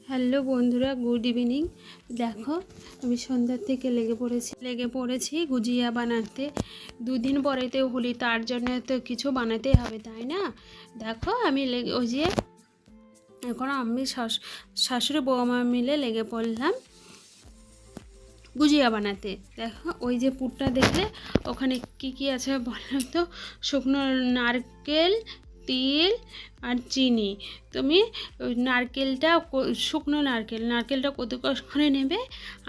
Hello বন্ধুরা, good evening. দেখো, আমি সন্ধ্যার থেকে লেগে পড়েছি গুজিয়া বানাতে। দুদিন পরেতে হোলি, তার জন্য তো কিছু বানাতে হবে, তাই না? দেখো আমি ওই যে এখন আমি শাশুড়ি বৌমা মিলে লেগে পড়লাম গুজিয়া বানাতে। দেখো ওই যে পুরটা দেখলে ওখানে কি কি আছে বললাম তো, শুকনো নারকেল, তিল আর চিনি। তুমি ওই শুকনো নারকেলটা কতকস করে নেবে,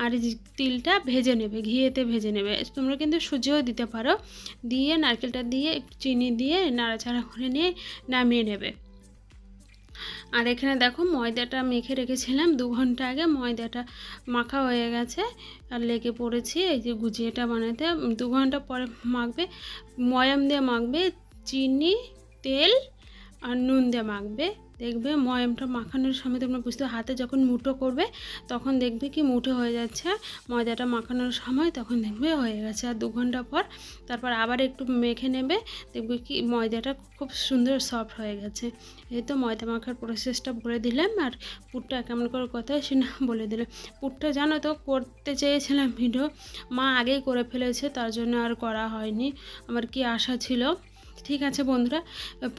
আর তিলটা ভেজে নেবে, ঘিয়েতে ভেজে নেবে। তোমরা কিন্তু সুজিও দিতে পারো। দিয়ে নারকেলটা দিয়ে চিনি দিয়ে নাড়াচাড়া করে নিয়ে নামিয়ে নেবে। আর এখানে দেখো ময়দাটা মেখে রেখেছিলাম 2 ঘন্টা আগে, ময়দাটা মাখা হয়ে গেছে আর লেগে পড়েছি এই যে গুজিয়াটা বানাতে। 2 ঘন্টা পরে মাখবে, ময়াম দিয়ে মাখবে, চিনি, তেল আর নুন দিয়ে মাখবে। দেখবে ময়ামটা মাখানোর সময় তোমরা বুঝতে, হাতে যখন মুঠো করবে তখন দেখবে কি মুঠো হয়ে যাচ্ছে, ময়দাটা মাখানোর সময় তখন দেখবে হয়ে গেছে। আর 2 ঘন্টা পর তারপর আবার একটু মেখে নেবে, দেখবে কি ময়দাটা খুব সুন্দর সফট হয়ে গেছে। এই তো ময়দা মাখার প্রসেসটা বলে দিলাম, আর পুরটা কেমন করে করতে হয় সেটা বলে দিলাম। পুরটা জানো তো করতে চেয়েছিলাম ভিডিও, মা আগেই করে ফেলেছে, তার জন্য আর করা হয়নি। আমার কি আশা ছিল। ঠিক আছে বন্ধুরা,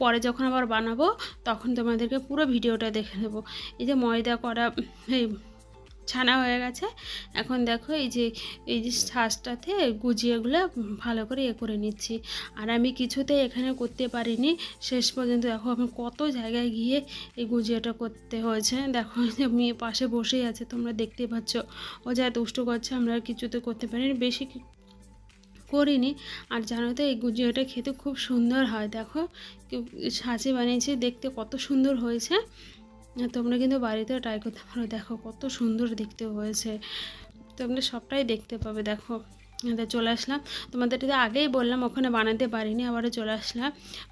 পরে যখন আবার বানাবো তখন তোমাদেরকে পুরো ভিডিওটা দেখে নেবো। এই যে ময়দা করা এই ছানা হয়ে গেছে। এখন দেখো এই যে শ্বাসটাতে গুজিয়াগুলো ভালো করে করে নিচ্ছি। আর আমি কিছুতেই এখানে করতে পারিনি, শেষ পর্যন্ত দেখো আমি কত জায়গায় গিয়ে এই গুজিয়াটা করতে হয়েছে। দেখো যে মেয়ে পাশে বসেই আছে, তোমরা দেখতে পাচ্ছ, ও যা দুষ্টু করছে, আমরা কিছুতে করতে পারিনি, বেশি করিনি। আর জানো তো এই গুজিয়াটা খেতে খুব সুন্দর হয়। দেখো সাঁচে বানিয়েছি, দেখতে কত সুন্দর হয়েছে। তোমরা কিন্তু বাড়িতে ট্রাই করতে পারো, দেখো কত সুন্দর দেখতে হয়েছে। তোমরা সবটাই দেখতে পাবে। দেখো চলে আসলাম, তোমাদের আগেই বললাম ওখানে বানাতে পারিনি, আবারও চলে আসলাম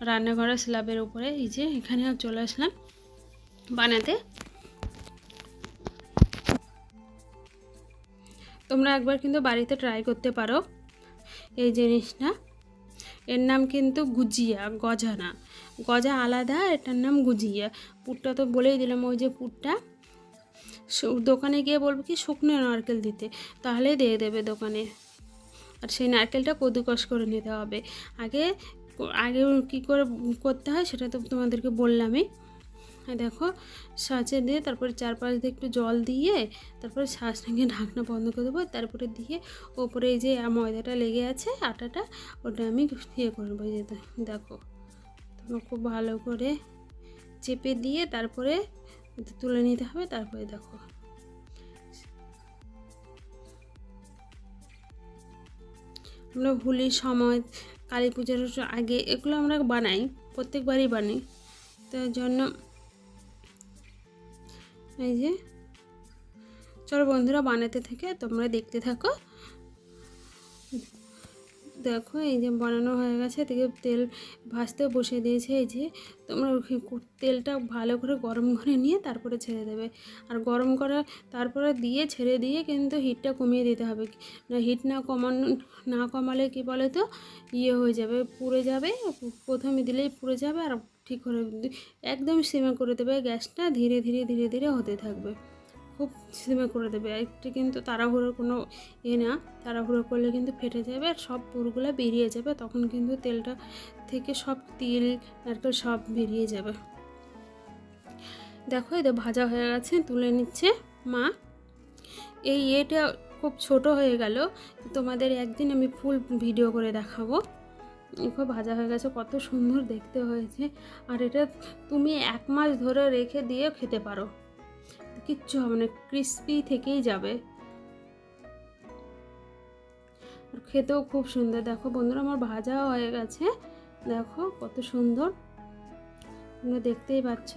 রান্নাঘরের স্ল্যাবের উপরে। এই যে এখানেও চলে আসলাম বানাতে। তোমরা একবার কিন্তু বাড়িতে ট্রাই করতে পারো এই জিনিসটা। এর নাম কিন্তু গুজিয়া, গজা না, গজা আলাদা, এটার নাম গুজিয়া। পুরটা তো বলেই দিলাম, ওই যে পুরটা দোকানে গিয়ে বলবো কি শুকনো নারকেল দিতে, তাহলেই দিয়ে দেবে দোকানে। আর সেই নারকেলটা কদুকস করে নিতে হবে। আগে আগে কী করে করতে হয় সেটা তো তোমাদেরকে বললামই। দেখো সাঁচে দিয়ে তারপরে চারপাশ দিয়ে একটু জল দিয়ে তারপরে শ্বাসটাকে ঢাকনা বন্ধ করে দেবো। তারপরে দিয়ে ওপরে এই যে ময়দাটা লেগে আছে, আটাটা, ওটা আমি করবো। যে দেখো তোমরা খুব ভালো করে চেপে দিয়ে তারপরে তুলে নিতে হবে। তারপরে দেখো আমরা হোলির সময়, কালী পুজোর আগে এগুলো আমরা বানাই, প্রত্যেকবারই বানাই। তার জন্য এই যে চলো বন্ধুরা বানাতে থেকে তোমরা দেখতে থাকো। দেখো এই যে বানানো হয়ে গেছে, এদিকে তেল ভাজতে বসে দিয়েছে। এই যে তোমরা তেলটা ভালো করে গরম করে নিয়ে তারপরে ছেড়ে দেবে। আর গরম করা তারপরে দিয়ে ছেড়ে দিয়ে কিন্তু হিটটা কমিয়ে দিতে হবে। না হিট না কমালে কি বলে তো হয়ে যাবে, পুড়ে যাবে। প্রথমে দিলেই পুড়ে যাবে। আর ঠিক করে একদম সিমে করে দেবে গ্যাসটা, ধীরে ধীরে ধীরে ধীরে হতে থাকবে, খুব সিমে করে দেবে। একটু কিন্তু তাড়াহুড়োর কোনো না, তাড়াহুড়ো করলে কিন্তু ফেটে যাবে আর সব পুরগুলো বেরিয়ে যাবে। তখন কিন্তু তেলটা থেকে সব তিল নারকেল সব বেরিয়ে যাবে। দেখো এটা ভাজা হয়ে গেছে, তুলে নিচ্ছে মা। এটা খুব ছোট হয়ে গেল, তোমাদের একদিন আমি ফুল ভিডিও করে দেখাবো। খুব ভাজা হয়ে গেছে, কত সুন্দর দেখতে হয়েছে। আর এটা তুমি 1 মাস ধরে রেখে দিয়ে খেতে পারো, কিচ্ছু হবে না, ক্রিস্পি থেকেই যাবে। আর খেতেও খুব সুন্দর। দেখো বন্ধুরা আমার ভাজাও হয়ে গেছে, দেখো কত সুন্দর, তোমরা দেখতেই পাচ্ছ।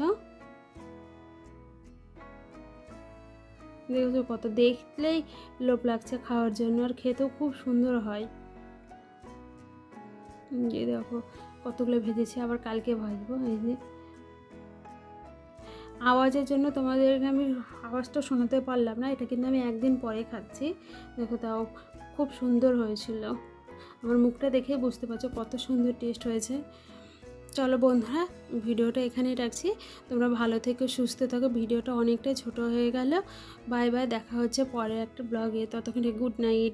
দেখো কত, দেখলেই লোভ লাগছে খাওয়ার জন্য, আর খেতেও খুব সুন্দর হয়। এই দেখো কতগুলো ভেজেছি, আবার কালকে ভাজবো। এই যে আওয়াজের জন্য তোমাদেরকে আমি আওয়াজটা শোনাতে পারলাম না, এটা কিন্তু আমি একদিন পরে খাচ্ছি। দেখো তাও খুব সুন্দর হয়েছিল, আমার মুখটা দেখে বুঝতে পারছো কত সুন্দর টেস্ট হয়েছে। চলো বন্ধুরা, ভিডিওটা এখানেই রাখছি। তোমরা ভালো থেকো, সুস্থ থাকো। ভিডিওটা অনেকটাই ছোট হয়ে গেল। বাই বাই, দেখা হচ্ছে পরের একটা ব্লগে। ততক্ষণে গুড নাইট।